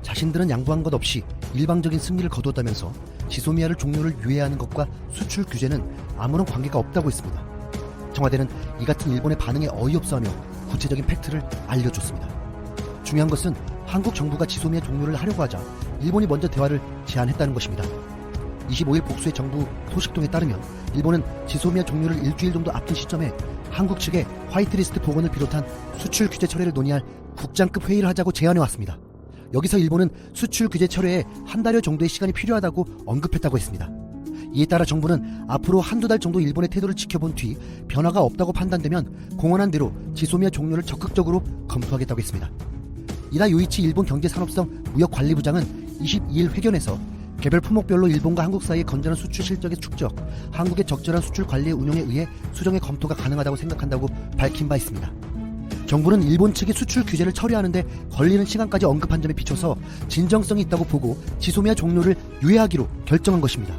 자신들은 양보한 것 없이 일방적인 승리를 거두었다면서 지소미아를 종료를 유예하는 것과 수출 규제는 아무런 관계가 없다고 했습니다. 청와대는 이 같은 일본의 반응에 어이없어하며 구체적인 팩트를 알려줬습니다. 중요한 것은 한국 정부가 지소미아 종료를 하려고 하자 일본이 먼저 대화를 제안했다는 것입니다. 25일 복수의 정부 소식통에 따르면 일본은 지소미아 종료를 일주일 정도 앞둔 시점에 한국 측에 화이트리스트 복원을 비롯한 수출 규제 철회를 논의할 국장급 회의를 하자고 제안해왔습니다. 여기서 일본은 수출 규제 철회에 한 달여 정도의 시간이 필요하다고 언급했다고 했습니다. 이에 따라 정부는 앞으로 한두 달 정도 일본의 태도를 지켜본 뒤 변화가 없다고 판단되면 공언한 대로 지소미아 종료를 적극적으로 검토하겠다고 했습니다. 이다 요이치 일본 경제산업성 무역관리부장은 22일 회견에서 개별 품목별로 일본과 한국 사이의 건전한 수출 실적의 축적, 한국의 적절한 수출 관리의 운용에 의해 수정의 검토가 가능하다고 생각한다고 밝힌 바 있습니다. 정부는 일본 측이 수출 규제를 처리하는데 걸리는 시간까지 언급한 점에 비춰서 진정성이 있다고 보고 지소미아 종료를 유예하기로 결정한 것입니다.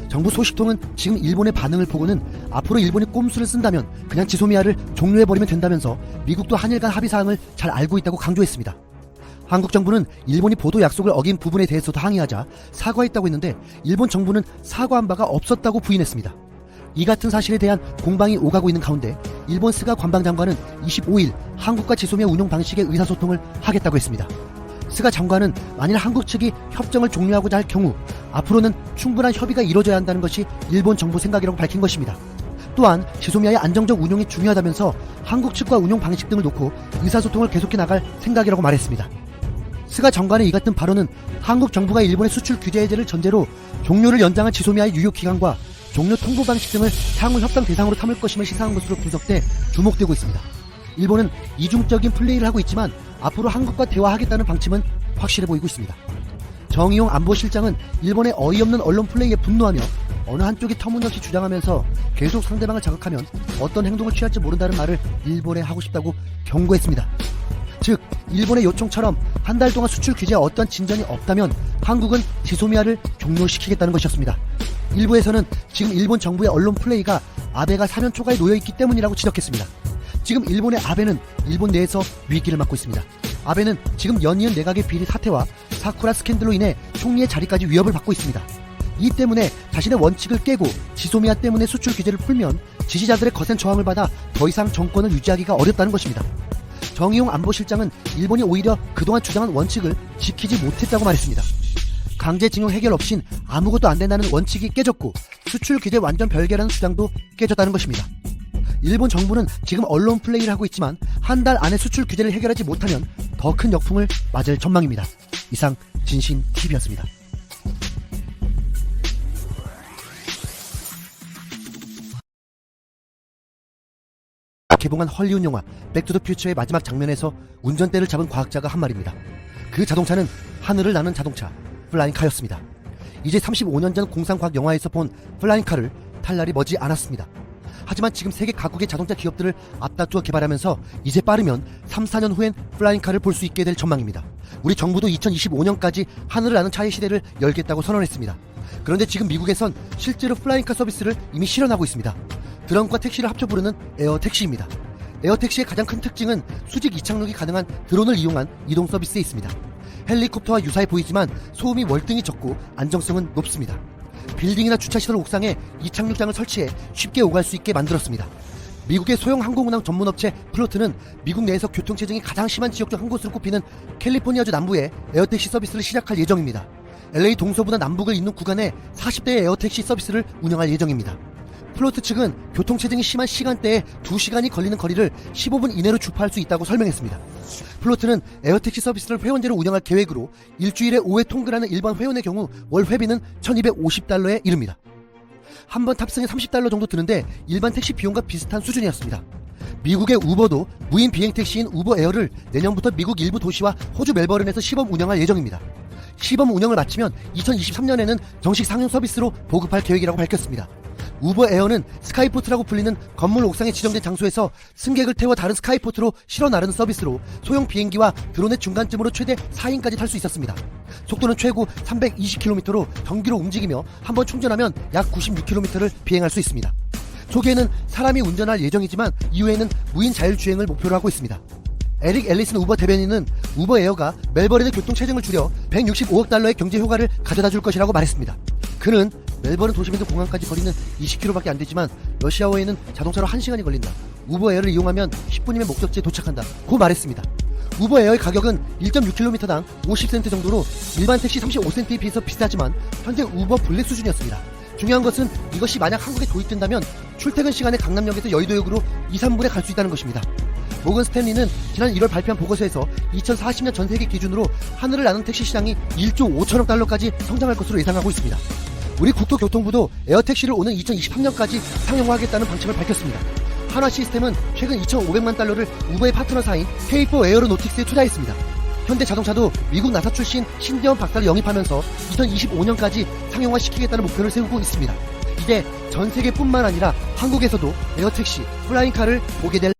정부 소식통은 지금 일본의 반응을 보고는 앞으로 일본이 꼼수를 쓴다면 그냥 지소미아를 종료해버리면 된다면서 미국도 한일 간 합의사항을 잘 알고 있다고 강조했습니다. 한국 정부는 일본이 보도 약속을 어긴 부분에 대해서도 항의하자 사과했다고 했는데 일본 정부는 사과한 바가 없었다고 부인했습니다. 이 같은 사실에 대한 공방이 오가고 있는 가운데 일본 스가 관방장관은 25일 한국과 지소미아 운용 방식의 의사소통을 하겠다고 했습니다. 스가 장관은 만일 한국 측이 협정을 종료하고자 할 경우 앞으로는 충분한 협의가 이루어져야 한다는 것이 일본 정부 생각이라고 밝힌 것입니다. 또한 지소미아의 안정적 운용이 중요하다면서 한국 측과 운용 방식 등을 놓고 의사소통을 계속해 나갈 생각이라고 말했습니다. 스가 장관의 이 같은 발언은 한국 정부가 일본의 수출 규제 해제를 전제로 종료를 연장한 지소미아의 유효기간과 종료 통보 방식 등을 향후 협상 대상으로 삼을 것임을 시사한 것으로 분석돼 주목되고 있습니다. 일본은 이중적인 플레이를 하고 있지만 앞으로 한국과 대화하겠다는 방침은 확실해 보이고 있습니다. 정의용 안보실장은 일본의 어이없는 언론 플레이에 분노하며 어느 한쪽이 터무니없이 주장하면서 계속 상대방을 자극하면 어떤 행동을 취할지 모른다는 말을 일본에 하고 싶다고 경고했습니다. 즉 일본의 요청처럼 한 달 동안 수출 규제에 어떠한 진전이 없다면 한국은 지소미아를 종료시키겠다는 것이었습니다. 일부에서는 지금 일본 정부의 언론 플레이가 아베가 사면 초과에 놓여있기 때문이라고 지적했습니다. 지금 일본의 아베는 일본 내에서 위기를 맞고 있습니다. 아베는 지금 연이은 내각의 비리 사태와 사쿠라 스캔들로 인해 총리의 자리까지 위협을 받고 있습니다. 이 때문에 자신의 원칙을 깨고 지소미아 때문에 수출 규제를 풀면 지지자들의 거센 저항을 받아 더 이상 정권을 유지하기가 어렵다는 것입니다. 정의용 안보실장은 일본이 오히려 그동안 주장한 원칙을 지키지 못했다고 말했습니다. 강제징용 해결 없인 아무것도 안 된다는 원칙이 깨졌고 수출 규제 완전 별개라는 주장도 깨졌다는 것입니다. 일본 정부는 지금 언론 플레이를 하고 있지만 한 달 안에 수출 규제를 해결하지 못하면 더 큰 역풍을 맞을 전망입니다. 이상 진심TV였습니다. 개봉한 헐리우드 영화 백투더퓨처의 마지막 장면에서 운전대를 잡은 과학자가 한 말입니다. 그 자동차는 하늘을 나는 자동차 플라잉카였습니다. 이제 35년 전 공상과학 영화에서 본 플라잉카를 탈 날이 머지 않았습니다. 하지만 지금 세계 각국의 자동차 기업들을 앞다투어 개발하면서 이제 빠르면 3, 4년 후엔 플라잉카를 볼 수 있게 될 전망입니다. 우리 정부도 2025년까지 하늘을 나는 차의 시대를 열겠다고 선언했습니다. 그런데 지금 미국에선 실제로 플라잉카 서비스를 이미 실현하고 있습니다. 드론과 택시를 합쳐 부르는 에어택시입니다. 에어택시의 가장 큰 특징은 수직 이착륙이 가능한 드론을 이용한 이동 서비스에 있습니다. 헬리콥터와 유사해 보이지만 소음이 월등히 적고 안정성은 높습니다. 빌딩이나 주차시설 옥상에 이착륙장을 설치해 쉽게 오갈 수 있게 만들었습니다. 미국의 소형 항공운항 전문업체 플로트는 미국 내에서 교통체증이 가장 심한 지역 중 한 곳으로 꼽히는 캘리포니아주 남부에 에어택시 서비스를 시작할 예정입니다. LA 동서부나 남북을 잇는 구간에 40대의 에어택시 서비스를 운영할 예정입니다. 플로트 측은 교통체증이 심한 시간대에 2시간이 걸리는 거리를 15분 이내로 주파할 수 있다고 설명했습니다. 플로트는 에어택시 서비스를 회원제로 운영할 계획으로 일주일에 5회 통근하는 일반 회원의 경우 월 회비는 $1250에 이릅니다. 한 번 탑승에 $30 정도 드는데 일반 택시 비용과 비슷한 수준이었습니다. 미국의 우버도 무인 비행택시인 우버 에어를 내년부터 미국 일부 도시와 호주 멜버른에서 시범 운영할 예정입니다. 시범 운영을 마치면 2023년에는 정식 상용 서비스로 보급할 계획이라고 밝혔습니다. 우버 에어는 스카이포트라고 불리는 건물 옥상에 지정된 장소에서 승객을 태워 다른 스카이포트로 실어 나르는 서비스로 소형 비행기와 드론의 중간쯤으로 최대 4인까지 탈 수 있었습니다. 속도는 최고 320km로 전기로 움직이며 한번 충전하면 약 96km를 비행할 수 있습니다. 초기에는 사람이 운전할 예정이지만 이후에는 무인 자율주행을 목표로 하고 있습니다. 에릭 앨리슨 우버 대변인은 우버 에어가 멜버른의 교통 체증을 줄여 165억 달러의 경제 효과를 가져다 줄 것이라고 말했습니다. 그는 멜버른 도심에서 공항까지 거리는 20km밖에 안 되지만 러시아어에는 자동차로 1시간이 걸린다. 우버 에어를 이용하면 10분이면 목적지에 도착한다. 고 말했습니다. 우버 에어의 가격은 1.6km당 50센트 정도로 일반 택시 35센트에 비해서 비싸지만 현재 우버 블랙 수준이었습니다. 중요한 것은 이것이 만약 한국에 도입된다면 출퇴근 시간에 강남역에서 여의도역으로 2, 3분에 갈 수 있다는 것입니다. 모건 스탠리는 지난 1월 발표한 보고서에서 2040년 전 세계 기준으로 하늘을 나는 택시 시장이 1조 5천억 달러까지 성장할 것으로 예상하고 있습니다. 우리 국토교통부도 에어택시를 오는 2023년까지 상용화하겠다는 방침을 밝혔습니다. 한화 시스템은 최근 2,500만 달러를 우버의 파트너사인 K4 에어로노틱스에 투자했습니다. 현대자동차도 미국 나사 출신 신대원 박사를 영입하면서 2025년까지 상용화시키겠다는 목표를 세우고 있습니다. 이제 전 세계뿐만 아니라 한국에서도 에어택시, 플라잉카를 보게 될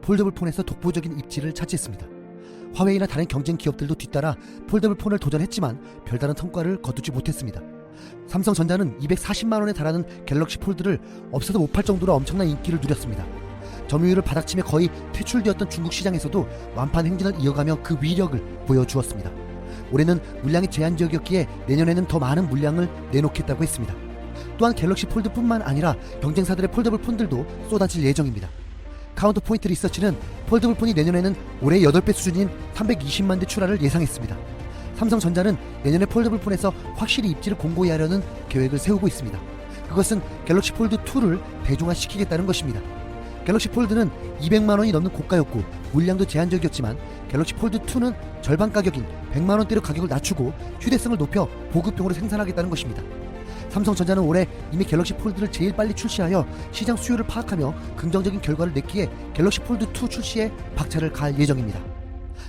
폴더블 폰에서 독보적인 입지를 차지했습니다. 화웨이나 다른 경쟁 기업들도 뒤따라 폴더블 폰을 도전했지만 별다른 성과를 거두지 못했습니다. 삼성전자는 240만원에 달하는 갤럭시 폴드를 없어도 못 팔 정도로 엄청난 인기를 누렸습니다. 점유율을 바닥치며 거의 퇴출되었던 중국 시장에서도 완판 행진을 이어가며 그 위력을 보여주었습니다. 올해는 물량이 제한적이었기에 내년에는 더 많은 물량을 내놓겠다고 했습니다. 또한 갤럭시 폴드뿐만 아니라 경쟁사들의 폴더블 폰들도 쏟아질 예정입니다. 카운터포인트 리서치는 폴더블 폰이 내년에는 올해 8배 수준인 320만 대 출하를 예상했습니다. 삼성전자는 내년에 폴더블 폰에서 확실히 입지를 공고히 하려는 계획을 세우고 있습니다. 그것은 갤럭시 폴드 2를 대중화시키겠다는 것입니다. 갤럭시 폴드는 200만원이 넘는 고가였고 물량도 제한적이었지만 갤럭시 폴드 2는 절반 가격인 100만원대로 가격을 낮추고 휴대성을 높여 보급형으로 생산하겠다는 것입니다. 삼성전자는 올해 이미 갤럭시 폴드를 제일 빨리 출시하여 시장 수요를 파악하며 긍정적인 결과를 냈기에 갤럭시 폴드 2 출시에 박차를 가할 예정입니다.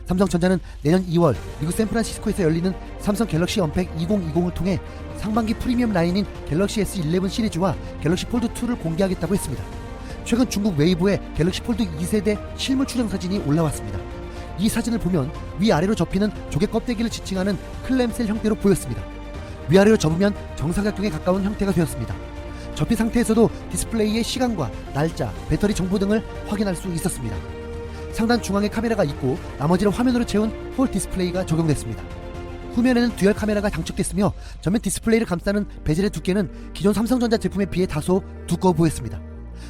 삼성전자는 내년 2월 미국 샌프란시스코에서 열리는 삼성 갤럭시 언팩 2020을 통해 상반기 프리미엄 라인인 갤럭시 S11 시리즈와 갤럭시 폴드 2를 공개하겠다고 했습니다. 최근 중국 웨이보에 갤럭시 폴드 2세대 실물 출형 사진이 올라왔습니다. 이 사진을 보면 위아래로 접히는 조개 껍데기를 지칭하는 클램셀 형태로 보였습니다. 위아래로 접으면 정사각형에 가까운 형태가 되었습니다. 접힌 상태에서도 디스플레이의 시간과 날짜, 배터리 정보 등을 확인할 수 있었습니다. 상단 중앙에 카메라가 있고 나머지를 화면으로 채운 홀 디스플레이가 적용됐습니다. 후면에는 듀얼 카메라가 장착됐으며 전면 디스플레이를 감싸는 베젤의 두께는 기존 삼성전자 제품에 비해 다소 두꺼워 보였습니다.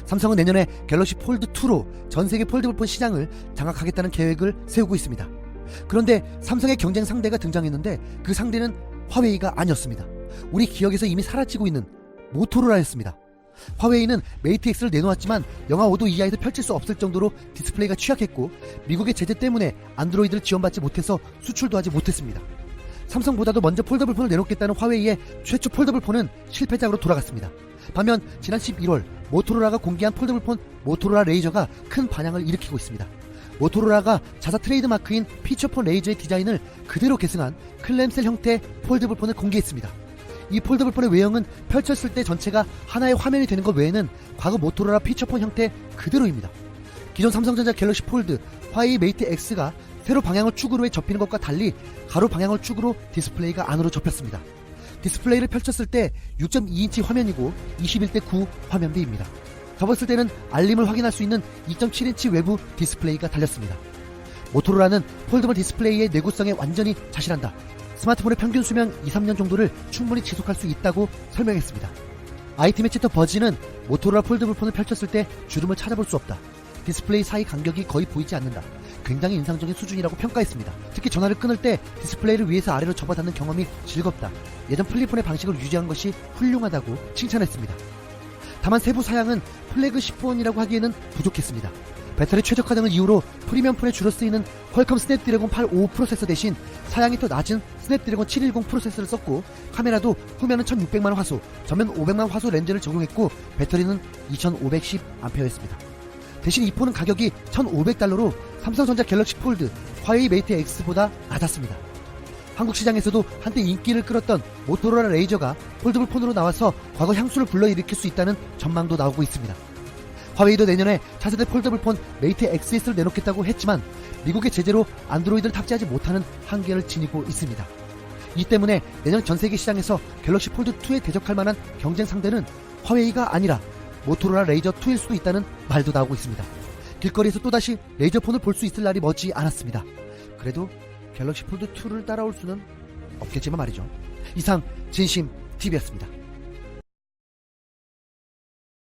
삼성은 내년에 갤럭시 폴드 2로 전세계 폴더블폰 시장을 장악하겠다는 계획을 세우고 있습니다. 그런데 삼성의 경쟁 상대가 등장했는데 그 상대는 화웨이가 아니었습니다. 우리 기억에서 이미 사라지고 있는 모토로라였습니다. 화웨이는 메이트 X를 내놓았지만 영하 5도 이하에서 펼칠 수 없을 정도로 디스플레이가 취약했고 미국의 제재 때문에 안드로이드를 지원받지 못해서 수출도 하지 못했습니다. 삼성보다도 먼저 폴더블폰을 내놓겠다는 화웨이의 최초 폴더블폰은 실패작으로 돌아갔습니다. 반면 지난 11월 모토로라가 공개한 폴더블폰 모토로라 레이저가 큰 반향을 일으키고 있습니다. 모토로라가 자사 트레이드마크인 피처폰 레이저의 디자인을 그대로 계승한 클램셀 형태 폴더블폰을 공개했습니다. 이 폴더블폰의 외형은 펼쳤을 때 전체가 하나의 화면이 되는 것 외에는 과거 모토로라 피처폰 형태 그대로입니다. 기존 삼성전자 갤럭시 폴드, 화웨이 메이트 X가 세로 방향을 축으로 접히는 것과 달리 가로 방향을 축으로 디스플레이가 안으로 접혔습니다. 디스플레이를 펼쳤을 때 6.2인치 화면이고 21:9 화면대입니다. 접었을 때는 알림을 확인할 수 있는 2.7인치 외부 디스플레이가 달렸습니다. 모토로라는 폴더블 디스플레이의 내구성에 완전히 자신한다. 스마트폰의 평균 수명 2-3년 정도를 충분히 지속할 수 있다고 설명했습니다. IT 매체터 버즈는 모토로라 폴더블폰을 펼쳤을 때 주름을 찾아볼 수 없다. 디스플레이 사이 간격이 거의 보이지 않는다. 굉장히 인상적인 수준이라고 평가했습니다. 특히 전화를 끊을 때 디스플레이를 위에서 아래로 접어닿는 경험이 즐겁다. 예전 플립폰의 방식을 유지한 것이 훌륭하다고 칭찬했습니다. 다만 세부 사양은 플래그십폰이라고 하기에는 부족했습니다. 배터리 최적화 등을 이유로 프리미엄폰에 주로 쓰이는 퀄컴 스냅드래곤 85 프로세서 대신 사양이 더 낮은 스냅드래곤 710 프로세서를 썼고 카메라도 후면은 1600만 화소, 전면 500만 화소 렌즈를 적용했고 배터리는 2510A였습니다. 대신 이 폰은 가격이 1,500달러로 삼성전자 갤럭시 폴드, 화웨이 메이트 X보다 낮았습니다. 한국 시장에서도 한때 인기를 끌었던 모토로라 레이저가 폴더블 폰으로 나와서 과거 향수를 불러일으킬 수 있다는 전망도 나오고 있습니다. 화웨이도 내년에 차세대 폴더블 폰 메이트 XS를 내놓겠다고 했지만 미국의 제재로 안드로이드를 탑재하지 못하는 한계를 지니고 있습니다. 이 때문에 내년 전세계 시장에서 갤럭시 폴드 2에 대적할 만한 경쟁 상대는 화웨이가 아니라 모토로라 레이저 2일 수도 있다는 말도 나오고 있습니다. 길거리에서 또다시 레이저폰을 볼 수 있을 날이 머지 않았습니다. 그래도 갤럭시 폴드 2를 따라올 수는 없겠지만 말이죠. 이상 진심 TV였습니다.